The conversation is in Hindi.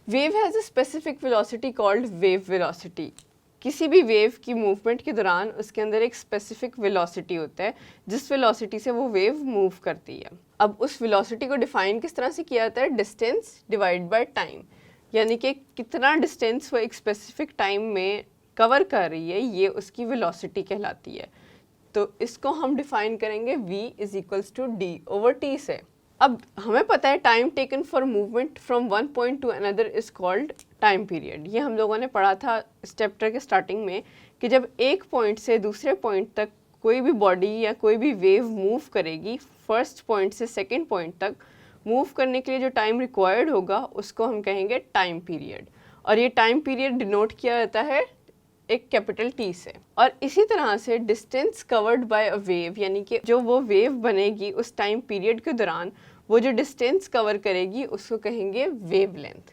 Wave has a specific velocity called wave velocity. किसी भी वेव की मूवमेंट के दौरान उसके अंदर एक स्पेसिफिक वेलोसिटी होता है जिस वेलोसिटी से वो वेव मूव करती है। अब उस वेलोसिटी को डिफाइन किस तरह से किया जाता है? डिस्टेंस डिवाइड बाय टाइम, यानी कि कितना डिस्टेंस वो एक स्पेसिफिक टाइम में कवर कर रही है, ये उसकी वेलोसिटी कहलाती है। तो इसको हम डिफाइन करेंगे v is equals to D over T से। अब हमें पता है time taken for movement from one point to another is called time period. ये हम लोगों ने पढ़ा था इस चैप्टर के स्टार्टिंग में कि जब एक पॉइंट से दूसरे पॉइंट तक कोई भी बॉडी या कोई भी वेव मूव करेगी, फर्स्ट पॉइंट से सेकेंड पॉइंट तक मूव करने के लिए जो टाइम रिक्वायर्ड होगा उसको हम कहेंगे टाइम पीरियड। और ये टाइम पीरियड डिनोट किया जाता है एक कैपिटल टी से। और इसी तरह से distance covered by a wave, यानी कि जो वो वेव बनेगी उस टाइम पीरियड के दौरान वो जो डिस्टेंस कवर करेगी उसको कहेंगे वेव लेंथ।